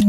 Hello,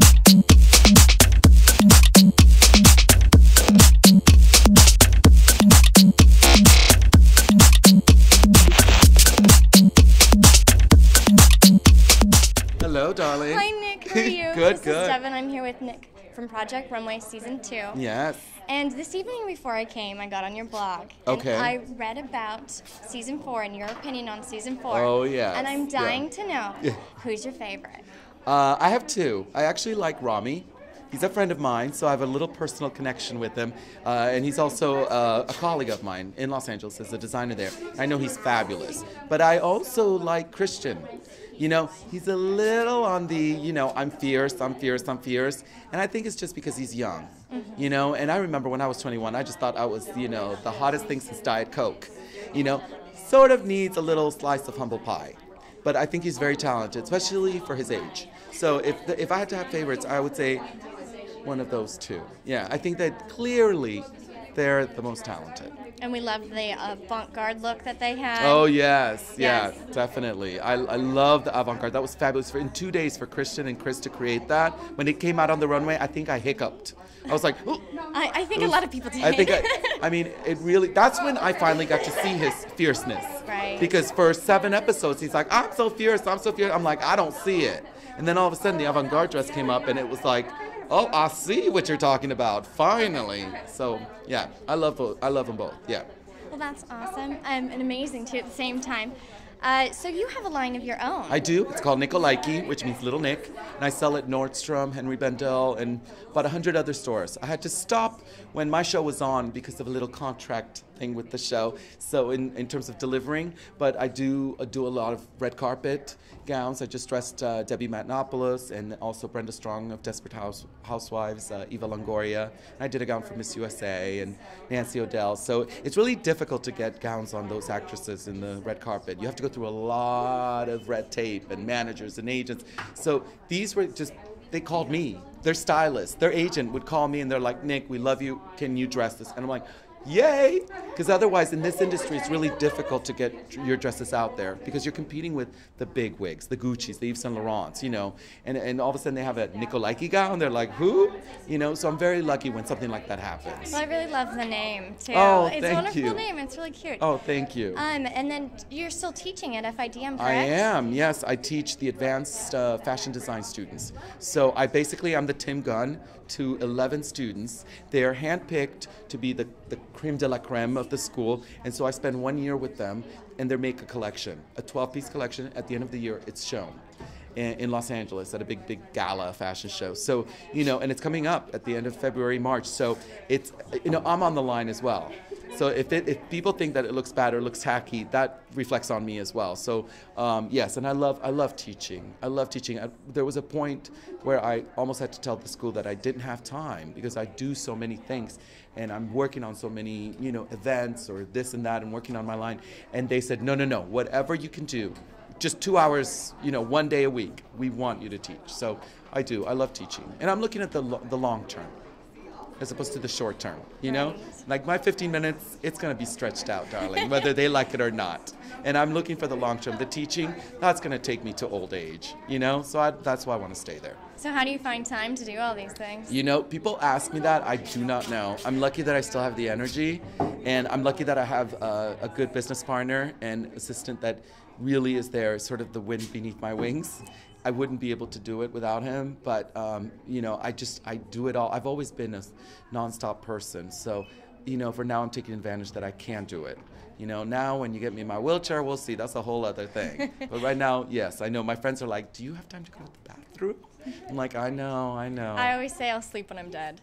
darling. Hi, Nick. How are you? Good, This good. is Devon. I'm here with Nick from Project Runway Season 2. Yes. And this evening before I came, I got on your blog. Okay. And I read about Season 4 and your opinion on Season 4. Oh, yes. And I'm dying to know, Yeah. who's your favorite? I have two. I actually like Rami. He's a friend of mine, so I have a little personal connection with him. And he's also a colleague of mine in Los Angeles as a designer there. I know he's fabulous. But I also like Christian. You know, he's a little on the, you know, I'm fierce. And I think it's just because he's young. You know, and I remember when I was 21, I just thought I was, you know, the hottest thing since Diet Coke. You know, sort of needs a little slice of humble pie. But I think he's very talented, especially for his age. So if I had to have favorites, I would say one of those two. Yeah, I think that clearly they're the most talented. And we love the avant-garde look that they had. Oh, yes. Yeah, Yes. definitely. I love the avant-garde. That was fabulous. In 2 days for Christian and Chris to create that. When it came out on the runway, I think I hiccuped. I was like, ooh. I think a lot of people did. I mean, it really, that's when I finally got to see his fierceness. Right. Because for 7 episodes, he's like, I'm so fierce. I'm like, I don't see it. And then all of a sudden, the avant-garde dress came up, and it was like, oh, I see what you're talking about, finally. So, yeah, I love them both, yeah. Well, that's awesome. And amazing, too, at the same time. So you have a line of your own. I do. It's called Nicolaiki, which means Little Nick. And I sell at Nordstrom, Henry Bendel, and about 100 other stores. I had to stop when my show was on because of a little contract thing with the show, so in terms of delivering. But I do a lot of red carpet gowns. I just dressed Debbie Matenopoulos and also Brenda Strong of Desperate Housewives, Eva Longoria. And I did a gown for Miss USA and Nancy O'Dell. So it's really difficult to get gowns on those actresses in the red carpet. You have to go through a lot of red tape and managers and agents. So these were just, they called me. Their stylist, their agent would call me and they're like, Nick, we love you. Can you dress this? And I'm like, yay! Because otherwise in this industry it's really difficult to get your dresses out there because you're competing with the big wigs, the Gucci's, the Yves Saint Laurents, you know, and all of a sudden they have a Nicolaiki gown, they're like, who? You know, so I'm very lucky when something like that happens. Well, I really love the name, too. Oh, it's thank a wonderful you. name. It's really cute. Oh, thank you. And then you're still teaching at FIDM, correct? I am, yes. I teach the advanced fashion design students. So I'm the Tim Gunn to 11 students. They're handpicked to be the creme de la creme of the school, and so I spend 1 year with them, and they make a collection, a 12-piece collection. At the end of the year, it's shown in Los Angeles at a big gala fashion show. So, you know, and it's coming up at the end of February, March. So it's, you know, I'm on the line as well. So if people think that it looks bad or looks tacky, that reflects on me as well. So yes, and I love teaching. I love teaching. There was a point where I almost had to tell the school that I didn't have time because I do so many things, and I'm working on so many, you know, events or this and that, and working on my line. And they said, no, whatever you can do, just 2 hours, you know, 1 day a week. We want you to teach. So I do. I love teaching, and I'm looking at the long term, as opposed to the short term, you know? Like my 15 minutes, it's gonna be stretched out, darling, whether they like it or not. And I'm looking for the long term. The teaching, that's gonna take me to old age, you know? So that's why I wanna stay there. So how do you find time to do all these things? You know, people ask me that, I do not know. I'm lucky that I still have the energy, and I'm lucky that I have a good business partner and assistant that really is there, sort of the wind beneath my wings. I wouldn't be able to do it without him, but you know, I do it all. I've always been a nonstop person, so you know, for now I'm taking advantage that I can do it. You know, now when you get me in my wheelchair, we'll see. That's a whole other thing. But right now, yes, I know. My friends are like, "Do you have time to go to the bathroom?" I'm like, "I know." I always say I'll sleep when I'm dead.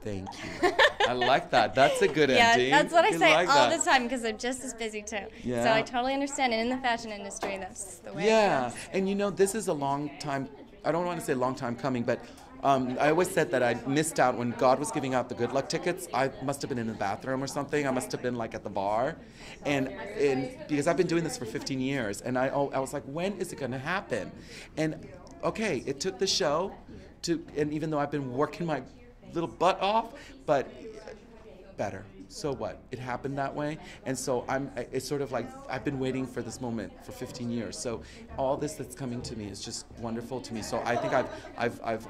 Thank you. I like that. That's a good ending. Yeah, that's what I say like all that. the time because I'm just as busy too. Yeah. So I totally understand. And in the fashion industry, that's the way it Yeah, goes. and you know, this is a long time, I don't want to say long time coming, but I always said that I missed out when God was giving out the good luck tickets. I must have been in the bathroom or something. I must have been like at the bar. And because I've been doing this for 15 years, and I was like, when is it going to happen? And okay, it took the show and even though I've been working my little butt off, but better. so what? It happened that way, and so it's sort of like I've been waiting for this moment for 15 years. So all this that's coming to me is just wonderful to me. So I think I've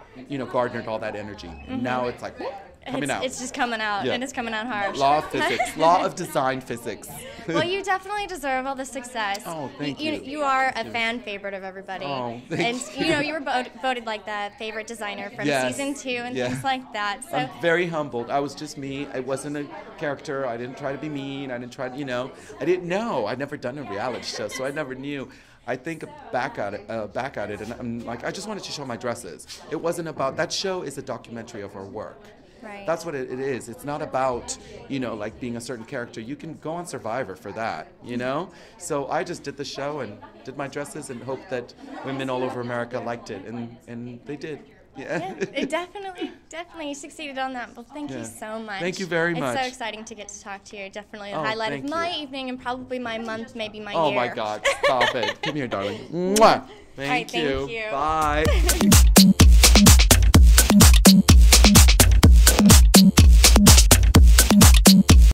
garnered all that energy, and now it's like coming out. It's just coming out, and it's coming out hard. Law of physics, law of design physics. Well, you definitely deserve all the success. Oh, thank you. You are a fan favorite of everybody. Oh, and you were voted like the favorite designer from season 2 and things like that. So I'm very humbled. I was just me. I wasn't a character. I didn't try to be mean. I didn't try to, I didn't know. I'd never done a reality show, so I never knew. I think back at it, and I'm like, I just wanted to show my dresses. It wasn't about, that show is a documentary of our work. Right. That's what it is. It's not about, like being a certain character. You can go on Survivor for that, So I just did the show and did my dresses and hoped that women all over America liked it, and they did. Yeah, it definitely succeeded on that. Well, thank you so much. Thank you very much. It's so exciting to get to talk to you. Definitely the highlight of my evening and probably my month, maybe my year. Oh my God, stop it. Come here, darling. Mwah. Thank you. Thank you. Bye.